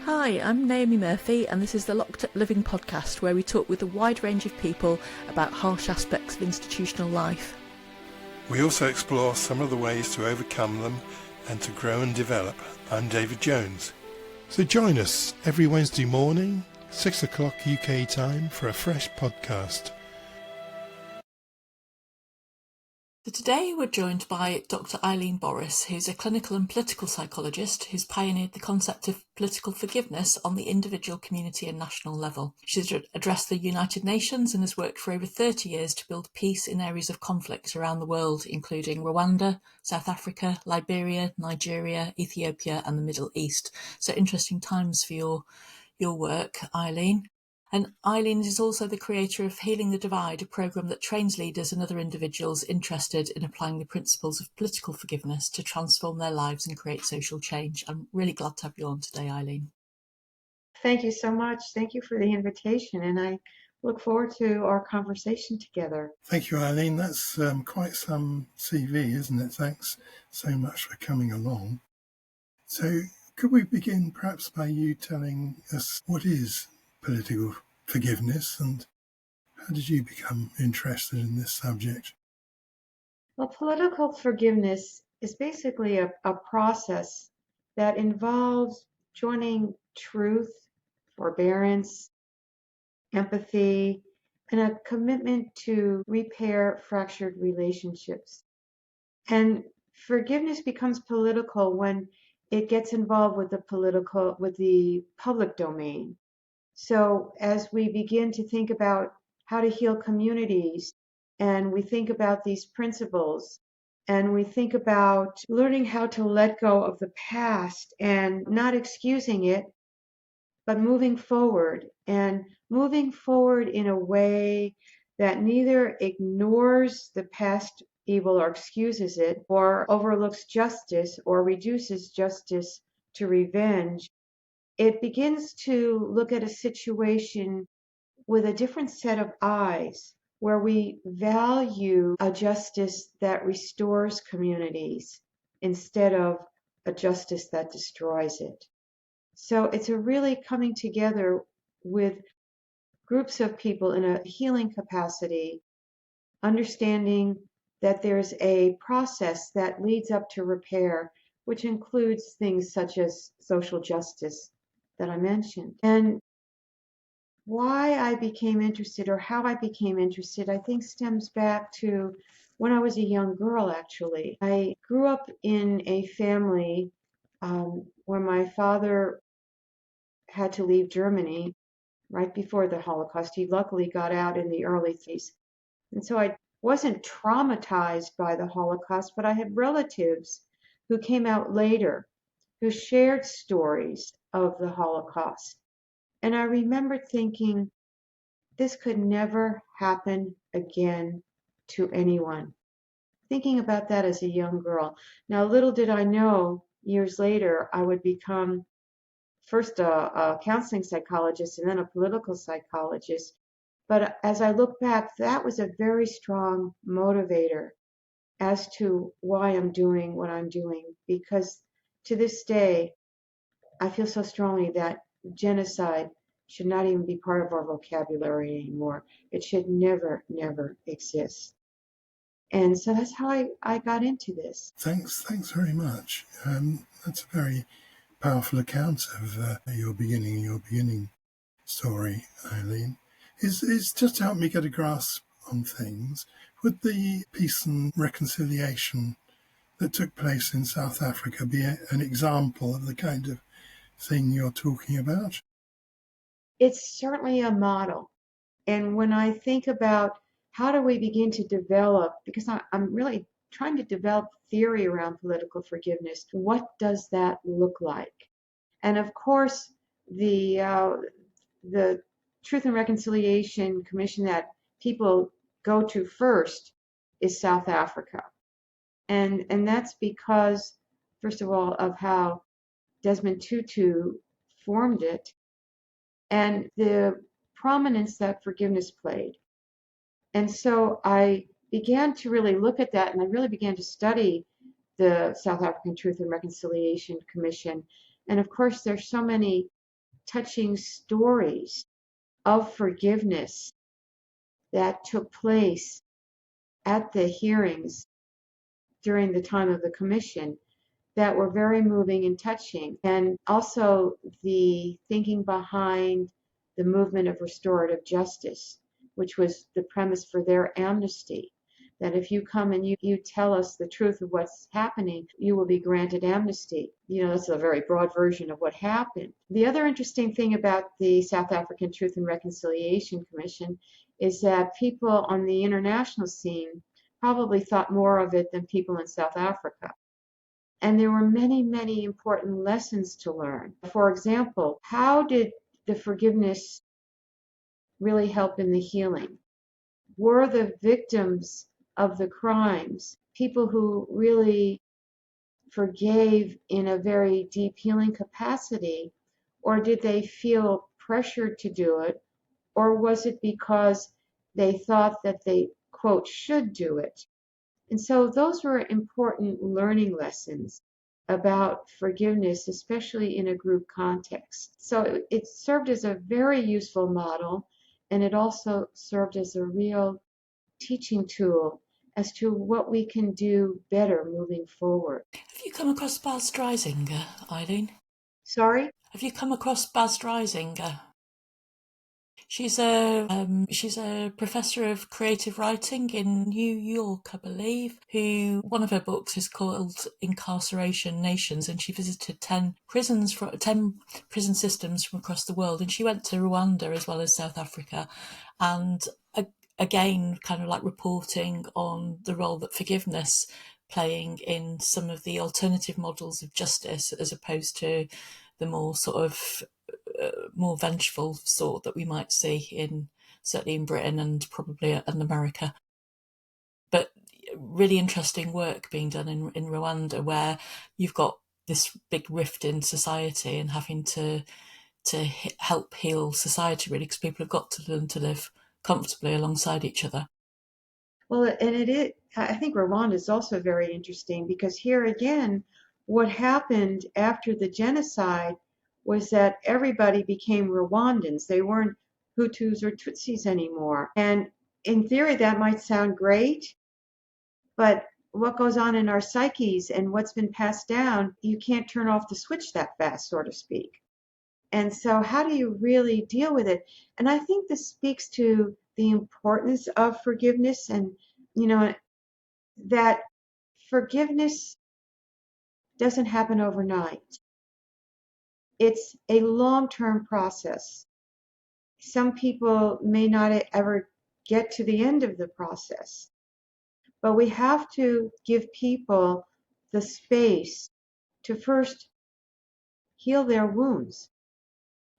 Hi, I'm Naomi Murphy, and this is the Locked Up Living podcast, where we talk with a wide range of people about harsh aspects of institutional life. We also explore some of the ways to overcome them and to grow and develop. I'm David Jones. So join us every Wednesday morning, 6 o'clock UK time, for a fresh podcast. So today we're joined by Dr. Eileen Boris, who's a clinical and political psychologist who's pioneered the concept of political forgiveness on the individual, community and national level. She's addressed the United Nations and has worked for over 30 years to build peace in areas of conflict around the world, including Rwanda, South Africa, Liberia, Nigeria, Ethiopia and the Middle East. So interesting times for your work, Eileen. And Eileen is also the creator of Healing the Divide, a programme that trains leaders and other individuals interested in applying the principles of political forgiveness to transform their lives and create social change. I'm really glad to have you on today, Eileen. Thank you so much. Thank you for the invitation, and I look forward to our conversation together. Thank you, Eileen. That's quite some CV, isn't it? Thanks so much for coming along. So could we begin perhaps by you telling us what is political forgiveness and how did you become interested in this subject? Well, political forgiveness is basically a process that involves joining truth, forbearance, empathy, and a commitment to repair fractured relationships. And forgiveness becomes political when it gets involved with the public domain. So as we begin to think about how to heal communities, and we think about these principles, and we think about learning how to let go of the past and not excusing it, but moving forward in a way that neither ignores the past evil or excuses it, or overlooks justice or reduces justice to revenge. It begins to look at a situation with a different set of eyes, where we value a justice that restores communities instead of a justice that destroys it. So it's a really coming together with groups of people in a healing capacity, understanding that there's a process that leads up to repair, which includes things such as social justice that I mentioned. And why I became interested, or how I became interested, I think stems back to when I was a young girl, actually. I grew up in a family where my father had to leave Germany right before the Holocaust. He luckily got out in the early 30s. And so I wasn't traumatized by the Holocaust, but I had relatives who came out later who shared stories of the Holocaust. And I remember thinking, this could never happen again to anyone. Thinking about that as a young girl. Now, little did I know, years later, I would become first a counseling psychologist and then a political psychologist. But as I look back, that was a very strong motivator as to why I'm doing what I'm doing. Because to this day, I feel so strongly that genocide should not even be part of our vocabulary anymore. It should never, never exist. And so that's how I got into this. Thanks very much. That's a very powerful account of your beginning story, Eileen. It's just to help me get a grasp on things. Would the peace and reconciliation that took place in South Africa be an example of the kind of thing you're talking about? It's certainly a model. And when I think about how do we begin to develop, because I'm really trying to develop theory around political forgiveness, what does that look like? And of course, the Truth and Reconciliation Commission that people go to first is South Africa. And that's because, first of all, of how Desmond Tutu formed it and the prominence that forgiveness played. And so I began to really look at that, and I really began to study the South African Truth and Reconciliation Commission. And of course, there's so many touching stories of forgiveness that took place at the hearings during the time of the commission that were very moving and touching. And also the thinking behind the movement of restorative justice, which was the premise for their amnesty. That if you come and you tell us the truth of what's happening, you will be granted amnesty. That's a very broad version of what happened. The other interesting thing about the South African Truth and Reconciliation Commission is that people on the international scene probably thought more of it than people in South Africa. And there were many, many important lessons to learn. For example, how did the forgiveness really help in the healing? Were the victims of the crimes people who really forgave in a very deep healing capacity, or did they feel pressured to do it, or was it because they thought that they, quote, should do it? And so those were important learning lessons about forgiveness, especially in a group context. So it served as a very useful model, and it also served as a real teaching tool as to what we can do better moving forward. Have you come across Bas Dreisinger, Eileen? Sorry? Have you come across Bas Dreisinger? She's a professor of creative writing in New York, I believe, who one of her books is called Incarceration Nations, and she visited 10 prison systems from across the world, and she went to Rwanda as well as South Africa, and again kind of like reporting on the role that forgiveness playing in some of the alternative models of justice as opposed to the more sort of more vengeful sort that we might see certainly in Britain and probably in America. But really interesting work being done in Rwanda, where you've got this big rift in society and having to help heal society, really, because people have got to learn to live comfortably alongside each other. Well, and I think Rwanda is also very interesting because here again, what happened after the genocide was that everybody became Rwandans. They weren't Hutus or Tutsis anymore. And in theory, that might sound great, but what goes on in our psyches and what's been passed down, you can't turn off the switch that fast, so to speak. And so how do you really deal with it? And I think this speaks to the importance of forgiveness and, that forgiveness doesn't happen overnight. It's a long-term process. Some people may not ever get to the end of the process, but we have to give people the space to first heal their wounds.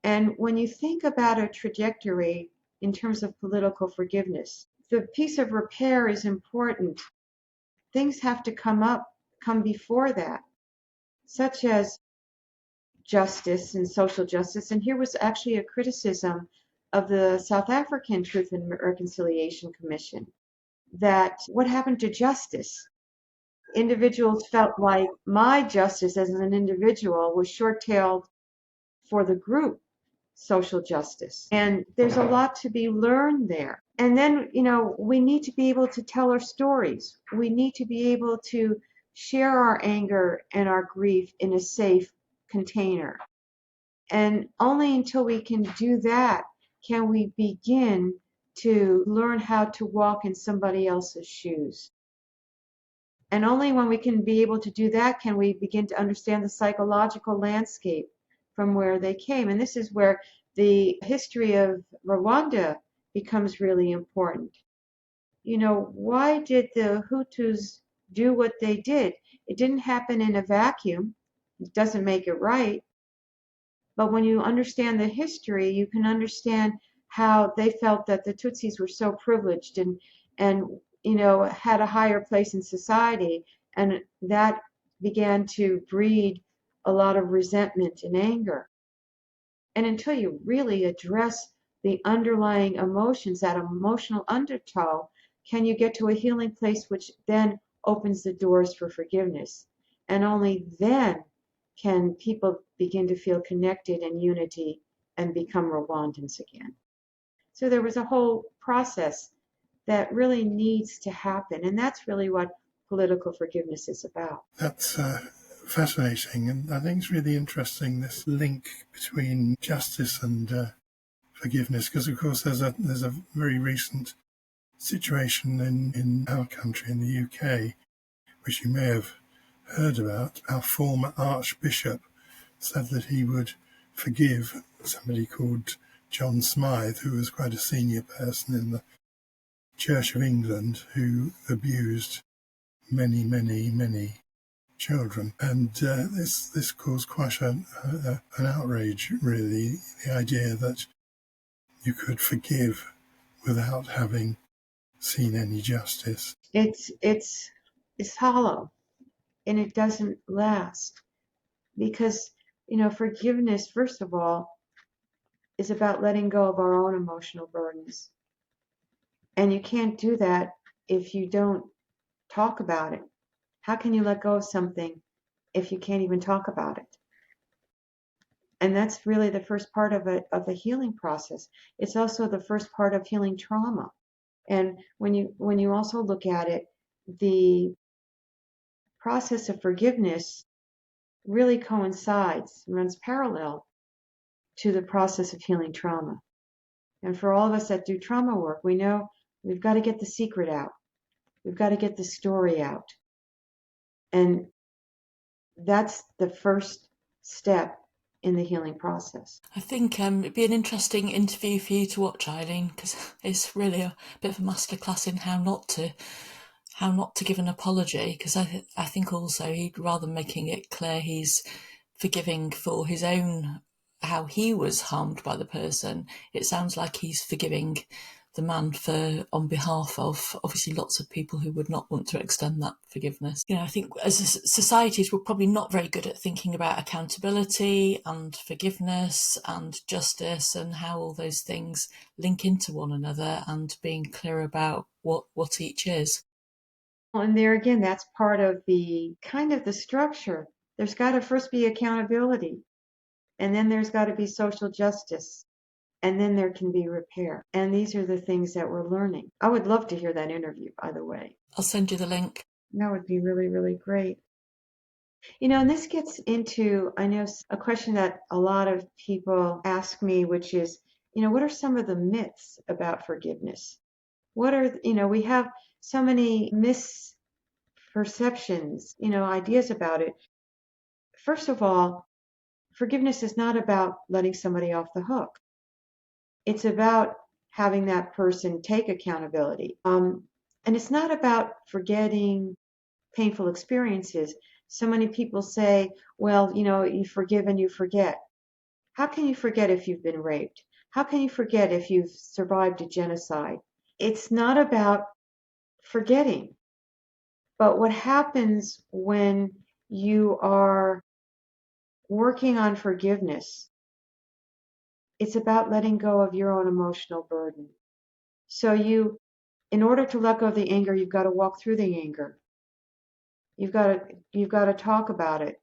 And when you think about a trajectory in terms of political forgiveness, the piece of repair is important. Things have to come before that, such as justice and social justice. And here was actually a criticism of the South African Truth and Reconciliation Commission, that what happened to justice? Individuals felt like my justice as an individual was short-tailed for the group social justice. And there's a lot to be learned there. And then, we need to be able to tell our stories. We need to be able to share our anger and our grief in a safe container. And only until we can do that can we begin to learn how to walk in somebody else's shoes. And only when we can be able to do that can we begin to understand the psychological landscape from where they came. And this is where the history of Rwanda becomes really important. Why did the Hutus do what they did? It didn't happen in a vacuum. It doesn't make it right. But when you understand the history, you can understand how they felt that the Tutsis were so privileged and had a higher place in society, and that began to breed a lot of resentment and anger. And until you really address the underlying emotions, that emotional undertow, can you get to a healing place which then opens the doors for forgiveness. And only then can people begin to feel connected and unity and become Rwandans again. So there was a whole process that really needs to happen, and that's really what political forgiveness is about. That's fascinating, and I think it's really interesting, this link between justice and forgiveness, because of course there's a very recent situation in our country, in the UK, which you may have heard about. Our former Archbishop said that he would forgive somebody called John Smythe, who was quite a senior person in the Church of England, who abused many children. And this caused quite an outrage, really, the idea that you could forgive without having seen any justice. It's hollow, and it doesn't last, because forgiveness, first of all, is about letting go of our own emotional burdens, and you can't do that if you don't talk about it. How can you let go of something if you can't even talk about it? And that's really the first part of the healing process. It's also the first part of healing trauma. And when you also look at it, the process of forgiveness really coincides, runs parallel to the process of healing trauma. And for all of us that do trauma work, we know we've got to get the secret out. We've got to get the story out. And that's the first step in the healing process. I think it'd be an interesting interview for you to watch, Eileen, because it's really a bit of a masterclass in how not to give an apology, because I think also rather than making it clear he's forgiving for his own, how he was harmed by the person, it sounds like he's forgiving the man for on behalf of obviously lots of people who would not want to extend that forgiveness. I think as societies, we're probably not very good at thinking about accountability and forgiveness and justice and how all those things link into one another, and being clear about what each is. And there again, that's part of the kind of the structure. There's got to first be accountability, and then there's got to be social justice, and then there can be repair. And these are the things that we're learning. I would love to hear that interview, by the way. I'll send you the link. That would be really, really great. And this gets into, I know, a question that a lot of people ask me, which is, what are some of the myths about forgiveness? What are, we have so many misperceptions, ideas about it. First of all, forgiveness is not about letting somebody off the hook. It's about having that person take accountability. And it's not about forgetting painful experiences. So many people say, well, you forgive and you forget. How can you forget if you've been raped? How can you forget if you've survived a genocide? It's not about forgetting. But what happens when you are working on forgiveness, it's about letting go of your own emotional burden. So in order to let go of the anger, you've got to walk through the anger. You've got to talk about it.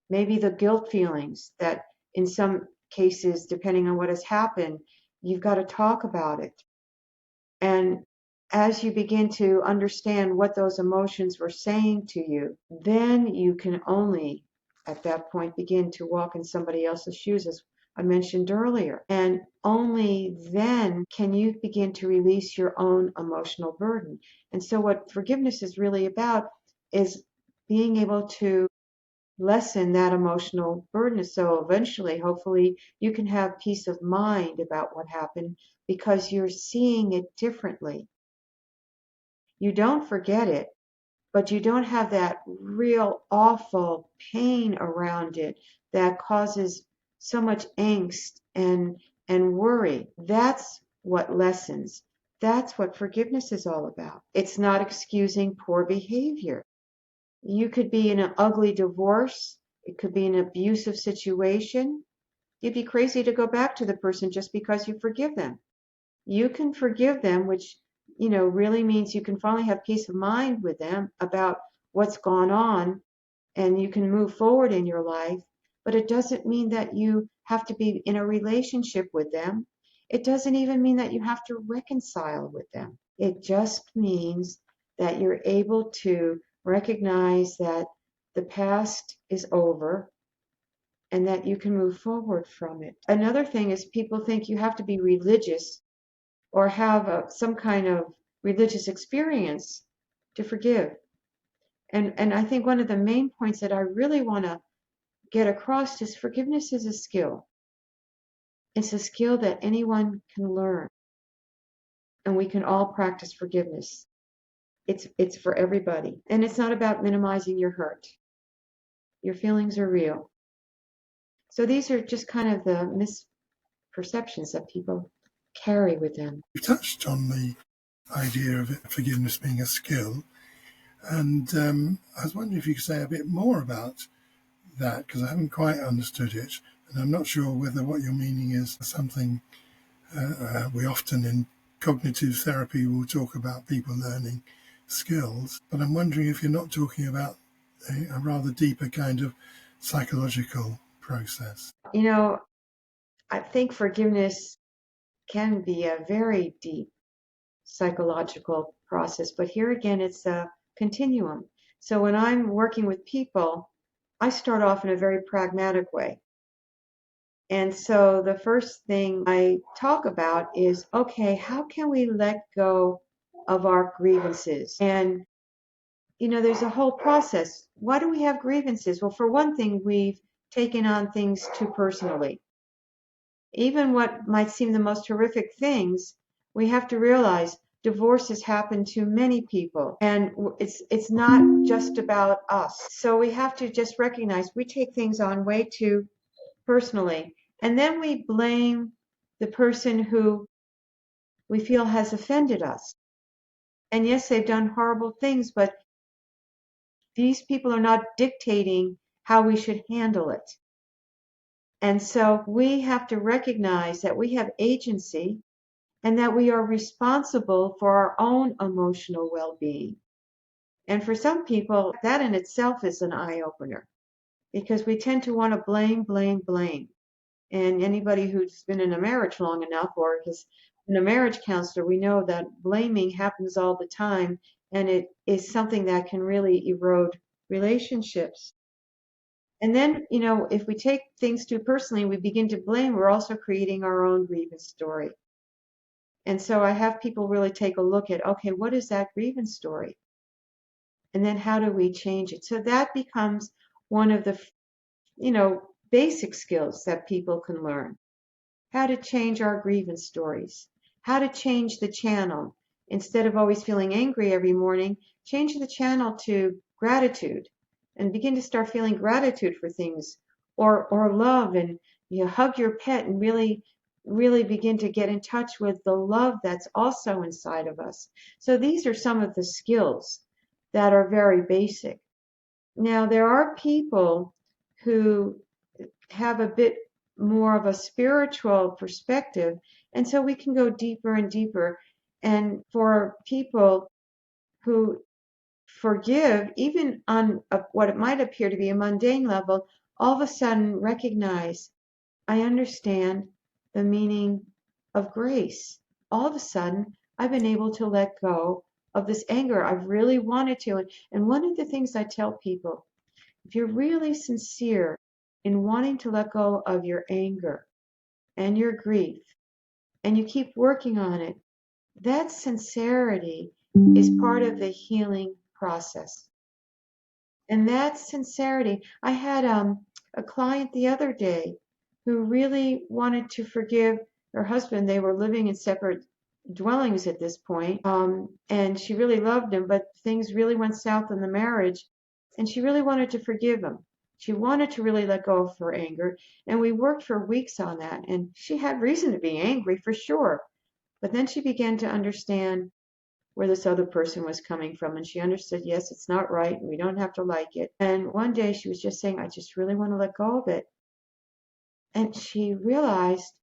Maybe the guilt feelings that in some cases, depending on what has happened, you've got to talk about it. And as you begin to understand what those emotions were saying to you, then you can only, at that point, begin to walk in somebody else's shoes, as I mentioned earlier. And only then can you begin to release your own emotional burden. And so what forgiveness is really about is being able to lessen that emotional burden. So eventually, hopefully, you can have peace of mind about what happened because you're seeing it differently. You don't forget it, but you don't have that real awful pain around it that causes so much angst and worry. That's what lessens. That's what forgiveness is all about. It's not excusing poor behavior. You could be in an ugly divorce. It could be an abusive situation. You'd be crazy to go back to the person just because you forgive them. You can forgive them, which, really means you can finally have peace of mind with them about what's gone on, and you can move forward in your life. But it doesn't mean that you have to be in a relationship with them. It doesn't even mean that you have to reconcile with them. It just means that you're able to recognize that the past is over and that you can move forward from it. Another thing is people think you have to be religious or have some kind of religious experience to forgive. And I think one of the main points that I really want to get across is forgiveness is a skill. It's a skill that anyone can learn, and we can all practice forgiveness. It's for everybody, and it's not about minimizing your hurt. Your feelings are real. So these are just kind of the misperceptions that people carry with them. You touched on the idea of forgiveness being a skill, and I was wondering if you could say a bit more about that, because I haven't quite understood it, and I'm not sure whether what you're meaning is something we often in cognitive therapy will talk about people learning skills, but I'm wondering if you're not talking about a rather deeper kind of psychological process. You know, I think forgiveness can be a very deep psychological process, but here again, it's a continuum. So when I'm working with people, I start off in a very pragmatic way. And so the first thing I talk about is, okay, how can we let go of our grievances? And, there's a whole process. Why do we have grievances? Well, for one thing, we've taken on things too personally. Even what might seem the most horrific things, we have to realize divorces happen to many people, and it's not just about us. So we have to just recognize we take things on way too personally, and then we blame the person who we feel has offended us. And yes, they've done horrible things, but these people are not dictating how we should handle it. And so we have to recognize that we have agency and that we are responsible for our own emotional well-being. And for some people, that in itself is an eye-opener, because we tend to want to blame, blame, blame. And anybody who's been in a marriage long enough or has been a marriage counselor, we know that blaming happens all the time, and it is something that can really erode relationships. And then, if we take things too personally and we begin to blame, we're also creating our own grievance story. And so I have people really take a look at, okay, what is that grievance story? And then how do we change it? So that becomes one of the, basic skills that people can learn. How to change our grievance stories. How to change the channel. Instead of always feeling angry every morning, change the channel to gratitude and begin to start feeling gratitude for things, or love, and hug your pet and really begin to get in touch with the love that's also inside of us. So these are some of the skills that are very basic. Now, there are people who have a bit more of a spiritual perspective, and so we can go deeper and deeper. And for people who forgive, even on what it might appear to be a mundane level, all of a sudden recognize, I understand the meaning of grace. All of a sudden, I've been able to let go of this anger. I've really wanted to. And one of the things I tell people, if you're really sincere in wanting to let go of your anger and your grief, and you keep working on it, that sincerity is part of the healing process. And that sincerity, I had a client the other day who really wanted to forgive her husband. They were living in separate dwellings at this point, and she really loved him, but things really went south in the marriage, and she really wanted to forgive him. She wanted to really let go of her anger, and we worked for weeks on that, and she had reason to be angry for sure. But then she began to understand where this other person was coming from, and she understood, yes, it's not right, and we don't have to like it. And one day she was just saying, I just really want to let go of it. And she realized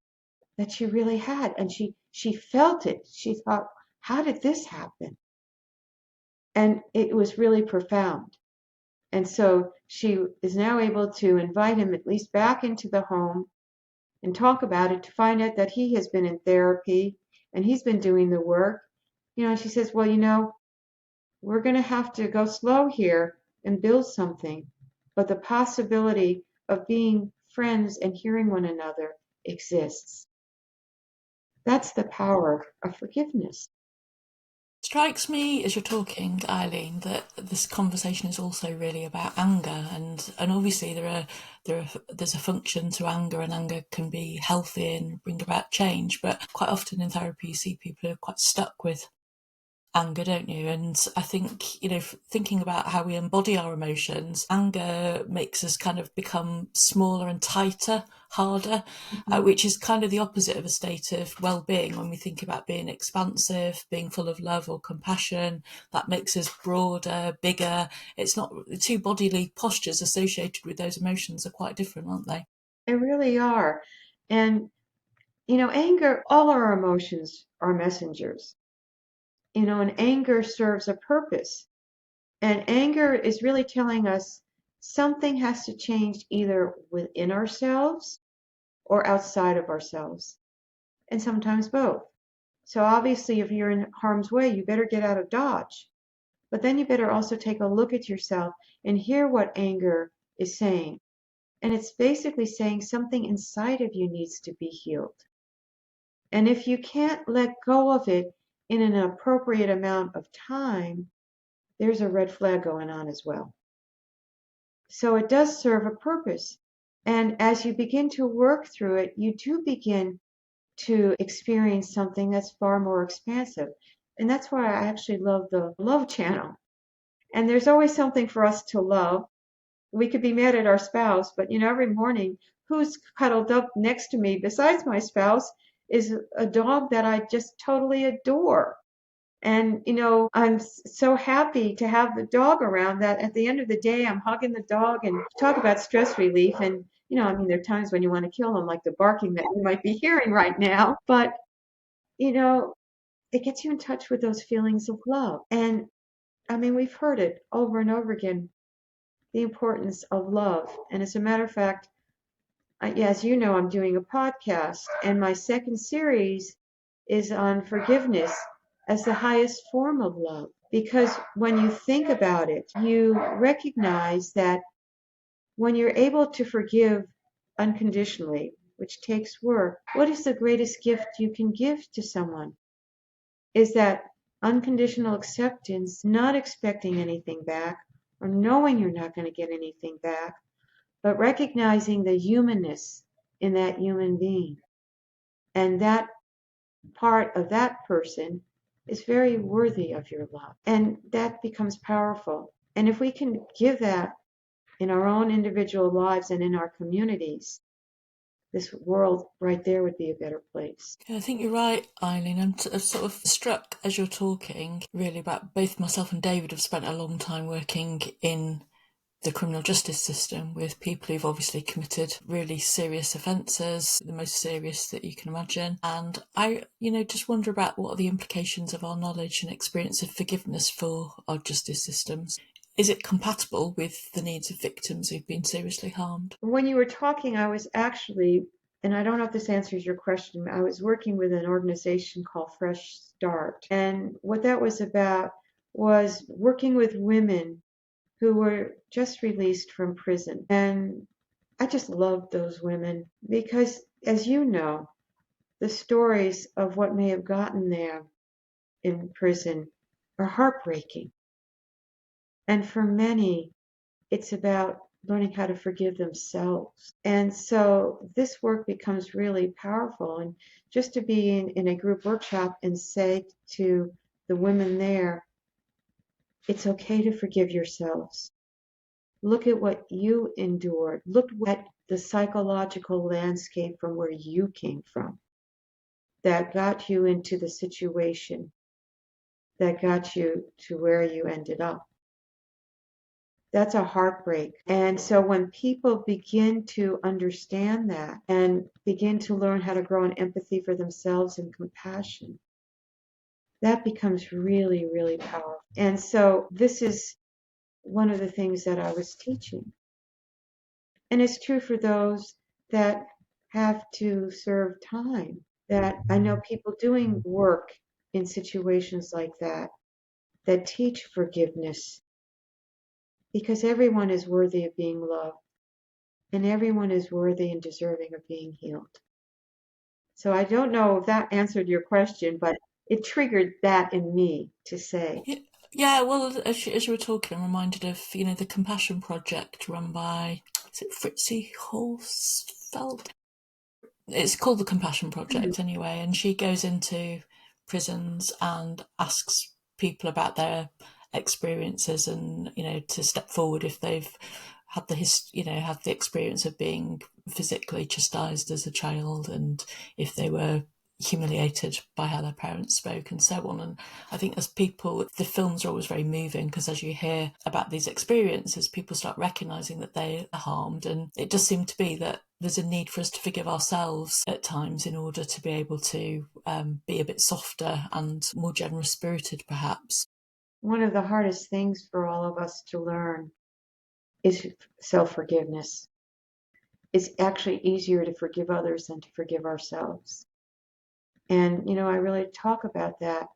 that she really had, and she felt it. She thought, how did this happen? And it was really profound. And so she is now able to invite him at least back into the home and talk about it to find out that he has been in therapy and he's been doing the work. And she says, well, we're going to have to go slow here and build something. But the possibility of being friends and hearing one another exists. That's the power of forgiveness. Strikes me as you're talking, Eileen, that this conversation is also really about anger, and obviously there's a function to anger, and anger can be healthy and bring about change. But quite often in therapy, you see people who are quite stuck with anger, don't you? And I think, thinking about how we embody our emotions, anger makes us kind of become smaller and tighter, harder, which is kind of the opposite of a state of well-being. When we think about being expansive, being full of love or compassion, that makes us broader, bigger. It's not, the two bodily postures associated with those emotions are quite different, aren't they? They really are. And, anger, all our emotions are messengers. And anger serves a purpose. And anger is really telling us something has to change either within ourselves or outside of ourselves, and sometimes both. So obviously, if you're in harm's way, you better get out of Dodge. But then you better also take a look at yourself and hear what anger is saying. And it's basically saying something inside of you needs to be healed. And if you can't let go of it in an appropriate amount of time, there's a red flag going on as well. So it does serve a purpose. And as you begin to work through it, you do begin to experience something that's far more expansive. And that's why I actually love the Love Channel. And there's always something for us to love. We could be mad at our spouse, but every morning, who's cuddled up next to me besides my spouse is a dog that I just totally adore. And, I'm so happy to have the dog around that at the end of the day, I'm hugging the dog and talk about stress relief. And, there are times when you want to kill them, like the barking that you might be hearing right now. But, it gets you in touch with those feelings of love. And, we've heard it over and over again, the importance of love. And as a matter of fact, as you know, I'm doing a podcast, and my second series is on forgiveness as the highest form of love. Because when you think about it, you recognize that when you're able to forgive unconditionally, which takes work, what is the greatest gift you can give to someone? Is that unconditional acceptance, not expecting anything back or knowing you're not going to get anything back, but recognizing the humanness in that human being. And that part of that person is very worthy of your love. And that becomes powerful. And if we can give that in our own individual lives and in our communities, this world right there would be a better place. Yeah, I think you're right, Eileen. I'm sort of struck as you're talking, really, about both myself and David have spent a long time working in the criminal justice system with people who've obviously committed really serious offences, the most serious that you can imagine. And I, just wonder about what are the implications of our knowledge and experience of forgiveness for our justice systems. Is it compatible with the needs of victims who've been seriously harmed? When you were talking, I was actually, and I don't know if this answers your question, I was working with an organization called Fresh Start. And what that was about was working with women who were just released from prison. And I just loved those women because, as you know, the stories of what may have gotten them in prison are heartbreaking. And for many, it's about learning how to forgive themselves. And so this work becomes really powerful. And just to be in a group workshop and say to the women there, it's okay to forgive yourselves. Look at what you endured. Look at the psychological landscape from where you came from that got you into the situation that got you to where you ended up. That's a heartbreak. And so when people begin to understand that and begin to learn how to grow in empathy for themselves and compassion, that becomes really, really powerful. And so this is one of the things that I was teaching. And it's true for those that have to serve time. That I know people doing work in situations like that teach forgiveness, because everyone is worthy of being loved and everyone is worthy and deserving of being healed. So I don't know if that answered your question, but it triggered that in me to say. Yeah, well, as you were talking, I'm reminded of, the Compassion Project run by, is it Fritzi Holzfeld? It's called the Compassion Project anyway, and she goes into prisons and asks people about their experiences, and to step forward if they've had had the experience of being physically chastised as a child, and if they were humiliated by how their parents spoke and so on. And I think as people, the films are always very moving, because as you hear about these experiences, people start recognizing that they are harmed, and it does seem to be that there's a need for us to forgive ourselves at times in order to be able to be a bit softer and more generous spirited, perhaps. One of the hardest things for all of us to learn is self-forgiveness. It's actually easier to forgive others than to forgive ourselves. And, I really talk about that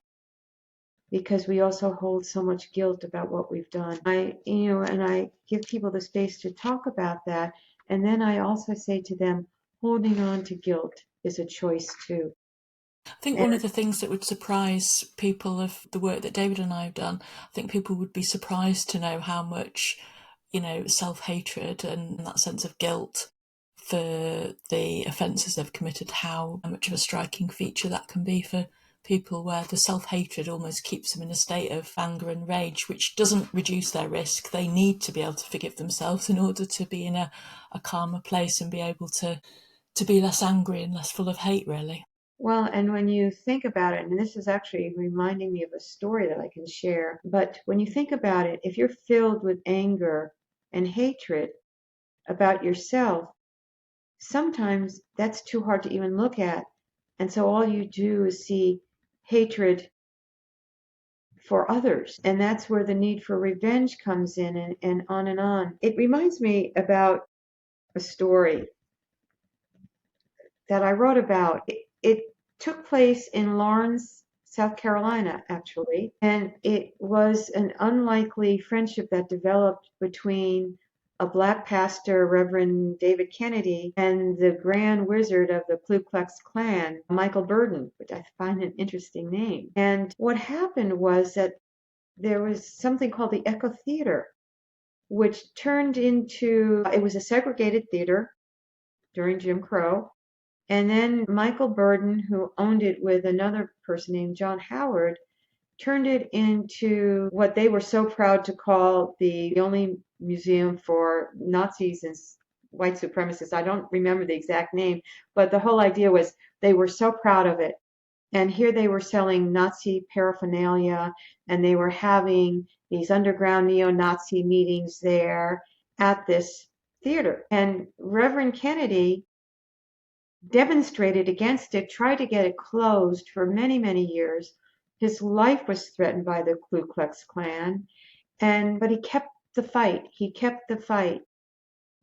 because we also hold so much guilt about what we've done. And I give people the space to talk about that. And then I also say to them, holding on to guilt is a choice too. I think one of the things that would surprise people of the work that David and I have done, I think people would be surprised to know how much, self-hatred and that sense of guilt for the offences they've committed, how much of a striking feature that can be for people, where the self-hatred almost keeps them in a state of anger and rage, which doesn't reduce their risk. They need to be able to forgive themselves in order to be in a calmer place and be able to be less angry and less full of hate, really. Well, and when you think about it, and this is actually reminding me of a story that I can share, but when you think about it, if you're filled with anger and hatred about yourself, sometimes that's too hard to even look at. And so all you do is see hatred for others. And that's where the need for revenge comes in, and on and on. It reminds me about a story that I wrote about. It took place in Lawrence, South Carolina, actually. And it was an unlikely friendship that developed between a black pastor, Reverend David Kennedy, and the Grand Wizard of the Ku Klux Klan, Michael Burden, which I find an interesting name. And what happened was that there was something called the Echo Theater, which turned into, it was a segregated theater during Jim Crow. And then Michael Burden, who owned it with another person named John Howard, turned it into what they were so proud to call the only museum for Nazis and white supremacists. I don't remember the exact name, but the whole idea was they were so proud of it. And here they were selling Nazi paraphernalia, and they were having these underground neo-Nazi meetings there at this theater. And Reverend Kennedy demonstrated against it, tried to get it closed for many, many years. His life was threatened by the Ku Klux Klan, but he kept the fight. He kept the fight.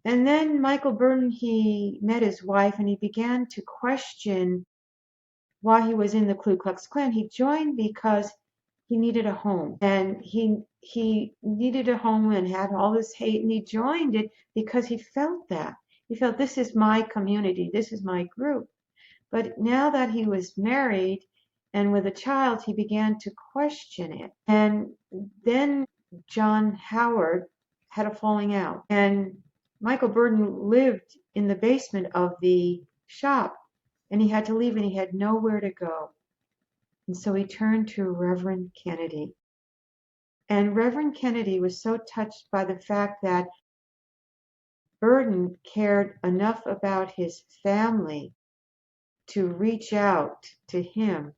And then Michael Burden, he met his wife, and he began to question why he was in the Ku Klux Klan. He joined because he needed a home, and he needed a home and had all this hate, and he joined it because he felt that. He felt, this is my community, this is my group. But now that he was married and with a child, he began to question it. And then John Howard had a falling out, and Michael Burden lived in the basement of the shop, and he had to leave, and he had nowhere to go. And so he turned to Reverend Kennedy. And Reverend Kennedy was so touched by the fact that Burden cared enough about his family to reach out to him,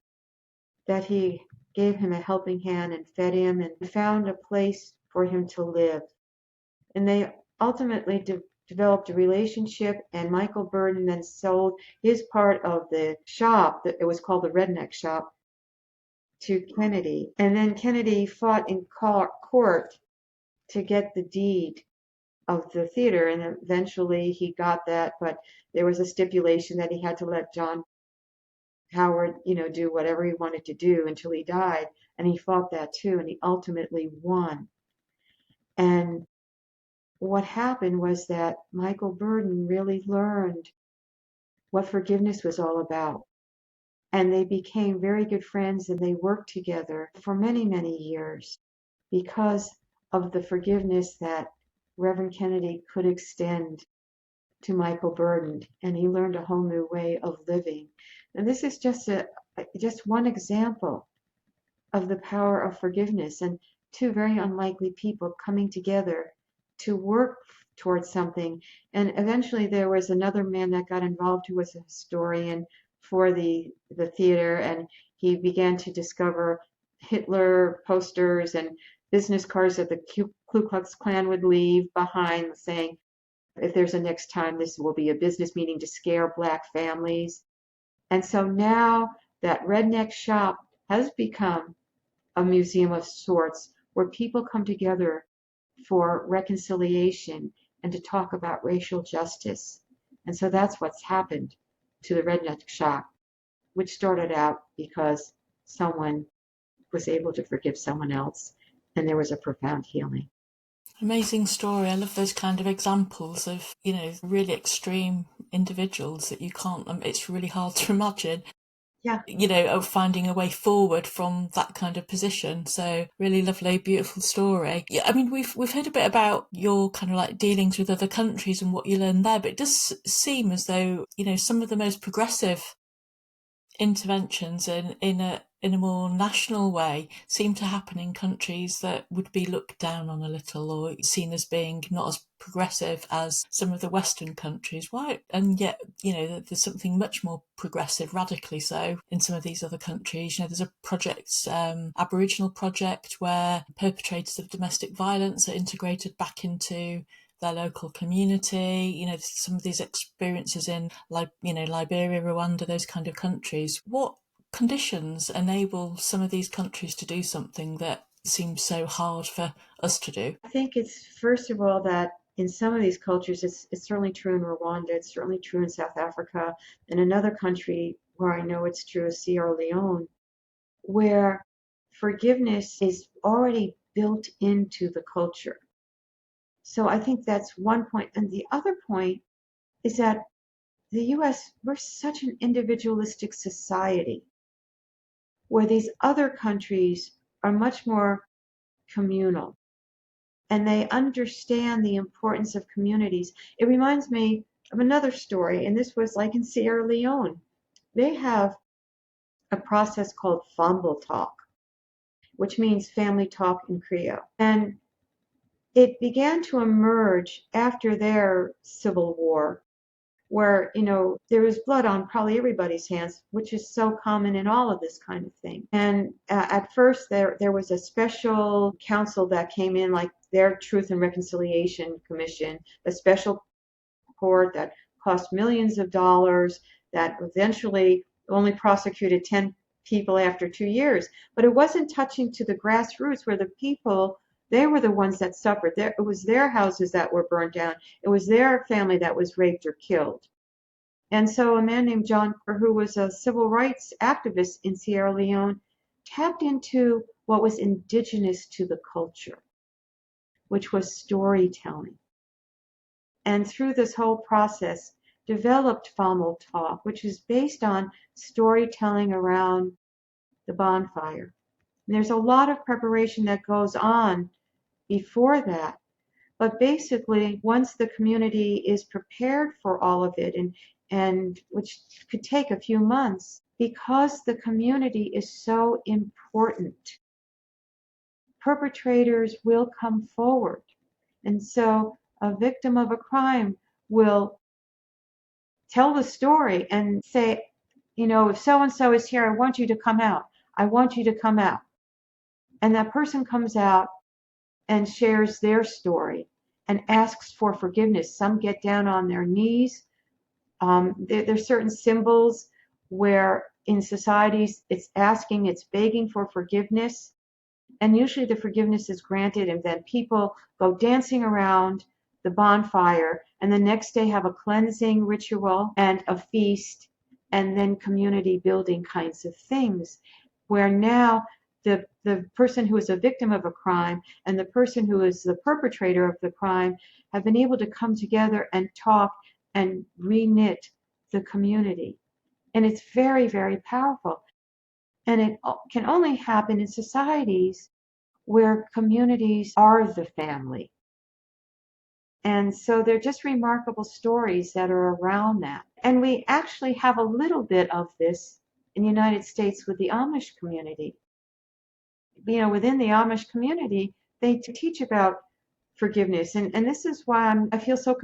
that he gave him a helping hand and fed him and found a place for him to live. And they ultimately developed a relationship, and Michael Burden then sold his part of the shop, it was called the Redneck Shop, to Kennedy. And then Kennedy fought in court to get the deed of the theater, and eventually he got that, but there was a stipulation that he had to let John Howard, do whatever he wanted to do until he died, and he fought that too, and he ultimately won. And what happened was that Michael Burden really learned what forgiveness was all about. And they became very good friends, and they worked together for many, many years because of the forgiveness that Reverend Kennedy could extend to Michael Burden. And he learned a whole new way of living. And this is just one example of the power of forgiveness, and two very unlikely people coming together to work towards something. And eventually there was another man that got involved who was a historian for the theater, and he began to discover Hitler posters and business cards that the Ku Klux Klan would leave behind saying, if there's a next time, this will be a business meeting to scare black families. And so now that redneck shop has become a museum of sorts where people come together for reconciliation and to talk about racial justice. And so that's what's happened to the redneck shop, which started out because someone was able to forgive someone else, and there was a profound healing. Amazing story. I love those kind of examples of, really extreme individuals that you can't, it's really hard to imagine. Yeah. Of finding a way forward from that kind of position. So really lovely, beautiful story. Yeah, I mean, we've heard a bit about your kind of like dealings with other countries and what you learned there, but it does seem as though, some of the most progressive interventions in a more national way seem to happen in countries that would be looked down on a little, or seen as being not as progressive as some of the Western countries. Why? And yet, there's something much more progressive, radically so, in some of these other countries. There's a project, Aboriginal project, where perpetrators of domestic violence are integrated back into their local community. Some of these experiences in, Liberia, Rwanda, those kind of countries. What conditions enable some of these countries to do something that seems so hard for us to do? I think it's, first of all, that in some of these cultures, it's certainly true in Rwanda, it's certainly true in South Africa, and another country where I know it's true is Sierra Leone, where forgiveness is already built into the culture. So I think that's one point. And the other point is that the US, we're such an individualistic society, where these other countries are much more communal, and they understand the importance of communities. It reminds me of another story, and this was like in Sierra Leone. They have a process called Fambul Talk, which means family talk in Creole. And it began to emerge after their civil war, where, there was blood on probably everybody's hands, which is so common in all of this kind of thing. And at first there was a special council that came in, like their Truth and Reconciliation Commission, a special court that cost millions of dollars, that eventually only prosecuted 10 people after 2 years. But it wasn't touching to the grassroots, where the people, they were the ones that suffered. It was their houses that were burned down. It was their family that was raped or killed. And so a man named John, who was a civil rights activist in Sierra Leone, tapped into what was indigenous to the culture, which was storytelling. And through this whole process, developed Fambul Talk, which is based on storytelling around the bonfire. And there's a lot of preparation that goes on before that. But basically, once the community is prepared for all of it, and which could take a few months, because the community is so important, perpetrators will come forward. And so a victim of a crime will tell the story and say, if so-and-so is here, I want you to come out. I want you to come out. And that person comes out and shares their story and asks for forgiveness. Some get down on their knees. There's certain symbols where in societies it's begging for forgiveness. And usually the forgiveness is granted, and then people go dancing around the bonfire, and the next day have a cleansing ritual and a feast, and then community building kinds of things, where now the person who is a victim of a crime and the person who is the perpetrator of the crime have been able to come together and talk and re-knit the community. And it's very, very powerful. And it can only happen in societies where communities are the family. And so they're just remarkable stories that are around that. And we actually have a little bit of this in the United States with the Amish community. Within the Amish community, they teach about forgiveness. And this is why I feel so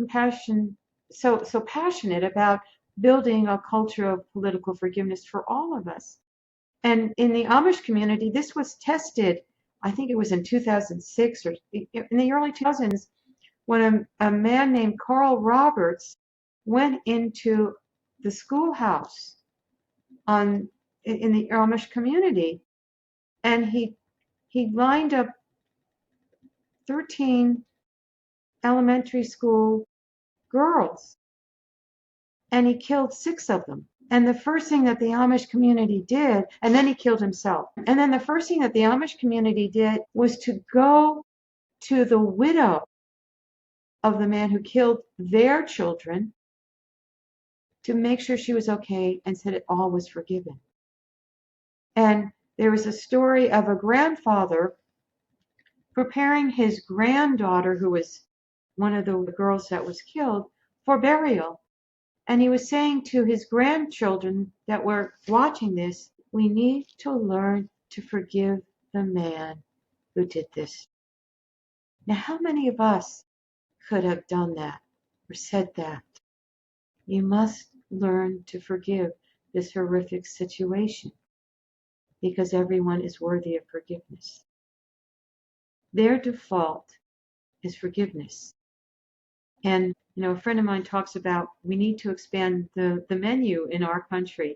passionate about building a culture of political forgiveness for all of us. And in the Amish community, this was tested, I think it was in 2006 or in the early 2000s, when a man named Carl Roberts went into the schoolhouse in the Amish community, and he lined up 13 elementary school girls, and he killed 6 of them. And the first thing that the Amish community did, and then he killed himself. And then the first thing that the Amish community did was to go to the widow of the man who killed their children to make sure she was okay and said it all was forgiven. And there was a story of a grandfather preparing his granddaughter, who was one of the girls that was killed, for burial. And he was saying to his grandchildren that were watching this, we need to learn to forgive the man who did this. Now, how many of us could have done that or said that? You must learn to forgive this horrific situation because everyone is worthy of forgiveness. Their default is forgiveness. And a friend of mine talks about we need to expand the menu in our country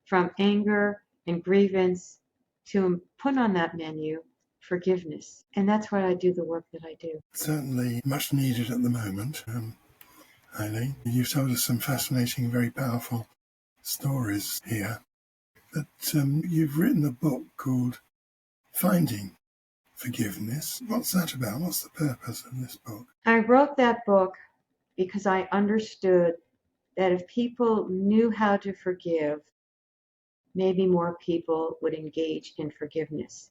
from anger and grievance to put on that menu forgiveness. And that's why I do the work that I do. Certainly much needed at the moment. Eileen, you've told us some fascinating, very powerful stories here. But you've written a book called Finding Forgiveness. What's that about? What's the purpose of this book? I wrote that book because I understood that if people knew how to forgive, maybe more people would engage in forgiveness.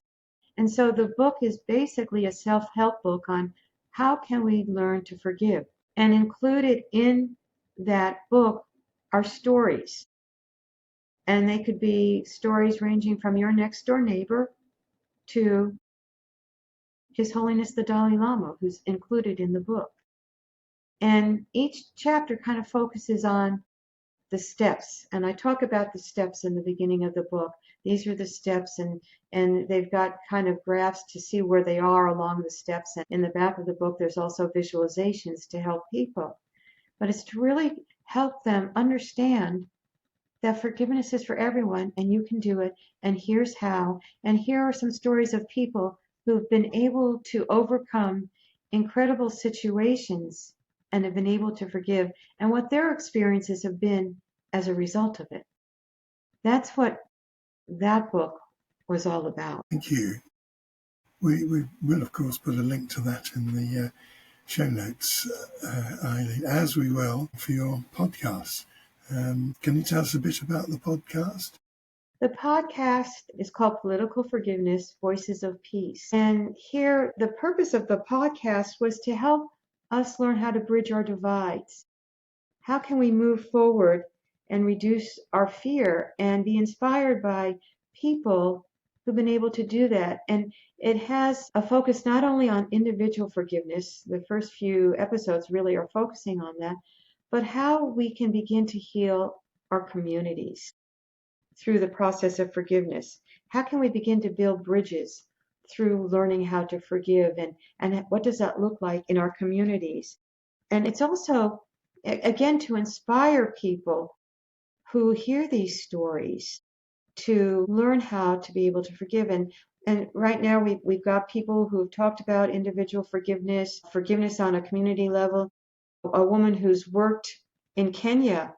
And so the book is basically a self-help book on how can we learn to forgive. And included in that book are stories. And they could be stories ranging from your next door neighbor to His Holiness the Dalai Lama, who's included in the book. And each chapter kind of focuses on the steps. And I talk about the steps in the beginning of the book. These are the steps, and they've got kind of graphs to see where they are along the steps. And in the back of the book, there's also visualizations to help people. But it's to really help them understand that forgiveness is for everyone, and you can do it, and here's how. And here are some stories of people who've been able to overcome incredible situations and have been able to forgive, and what their experiences have been as a result of it. That's what that book was all about. Thank you. We will, of course, put a link to that in the show notes, Eileen, as we will for your podcast. Can you tell us a bit about the podcast? The podcast is called Political Forgiveness, Voices of Peace. And here, the purpose of the podcast was to help us learn how to bridge our divides. How can we move forward and reduce our fear and be inspired by people who've been able to do that? And it has a focus not only on individual forgiveness, the first few episodes really are focusing on that, but how we can begin to heal our communities through the process of forgiveness. How can we begin to build bridges through learning how to forgive, and what does that look like in our communities? And it's also, again, to inspire people who hear these stories to learn how to be able to forgive. And right now we've got people who have talked about individual forgiveness on a community level. a woman who's worked in Kenya,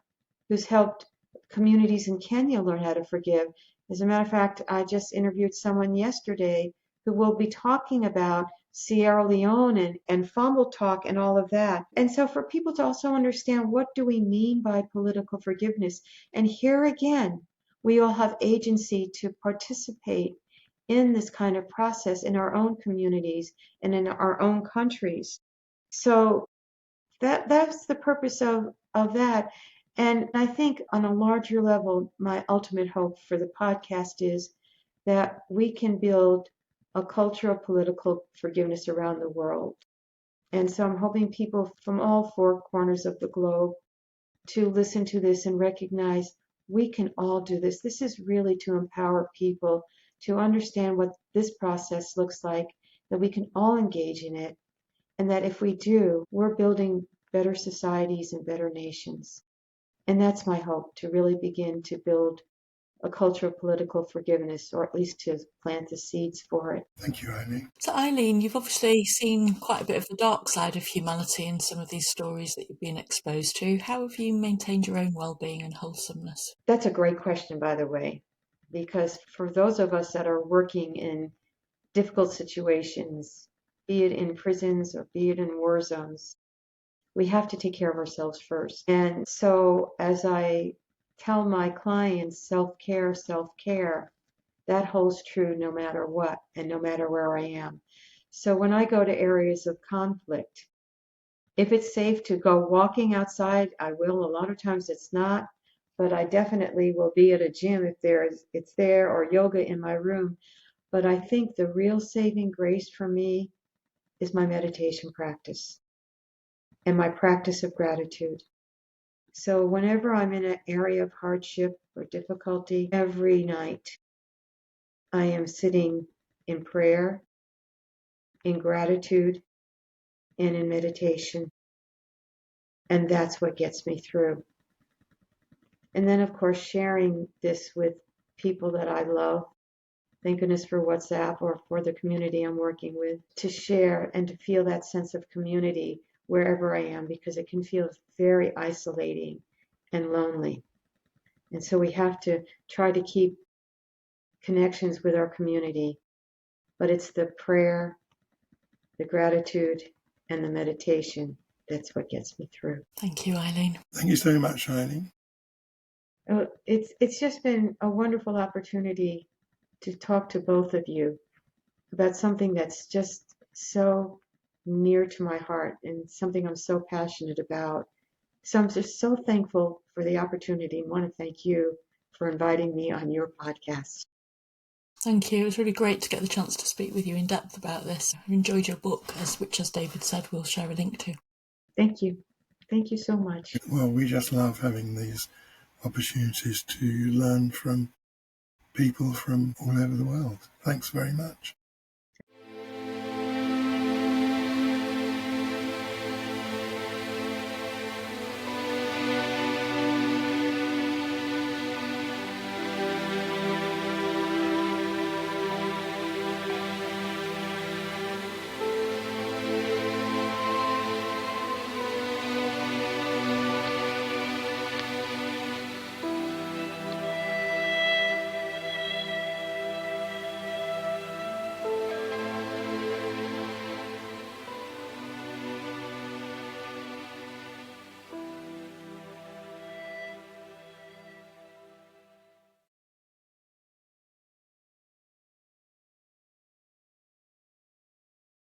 who's helped communities in Kenya learn how to forgive. As a matter of fact, I just interviewed someone yesterday who will be talking about Sierra Leone and Fumble Talk and all of that. And so for people to also understand, what do we mean by political forgiveness? And here again, we all have agency to participate in this kind of process in our own communities and in our own countries. So that's the purpose of that. And I think on a larger level, my ultimate hope for the podcast is that we can build a culture of political forgiveness around the world. And so I'm hoping people from all four corners of the globe to listen to this and recognize we can all do this. This is really to empower people to understand what this process looks like, that we can all engage in it, and that if we do, we're building better societies and better nations. And that's my hope, to really begin to build a culture of political forgiveness, or at least to plant the seeds for it. Thank you, Eileen. So, Eileen, you've obviously seen quite a bit of the dark side of humanity in some of these stories that you've been exposed to. How have you maintained your own well-being and wholesomeness? That's a great question, by the way, because for those of us that are working in difficult situations, be it in prisons or be it in war zones, we have to take care of ourselves first. And so as I tell my clients, self-care, self-care, that holds true no matter what and no matter where I am. So when I go to areas of conflict, if it's safe to go walking outside, I will. A lot of times it's not, but I definitely will be at a gym if it's there, or yoga in my room. But I think the real saving grace for me is my meditation practice and my practice of gratitude. So whenever I'm in an area of hardship or difficulty, every night I am sitting in prayer, in gratitude, and in meditation. And that's what gets me through. And then, of course, sharing this with people that I love. Thank goodness for WhatsApp, or for the community I'm working with, to share and to feel that sense of community wherever I am, because it can feel very isolating and lonely. And so we have to try to keep connections with our community. But it's the prayer, the gratitude, and the meditation that's what gets me through. Thank you, Eileen. Thank you so much, Eileen. It's just been a wonderful opportunity to talk to both of you about something that's just so near to my heart and something I'm so passionate about. So I'm just so thankful for the opportunity, and want to thank you for inviting me on your podcast. Thank you. It was really great to get the chance to speak with you in depth about this. I enjoyed your book, which, as David said, we'll share a link to. Thank you. Thank you so much. Well, we just love having these opportunities to learn from people from all over the world. Thanks very much.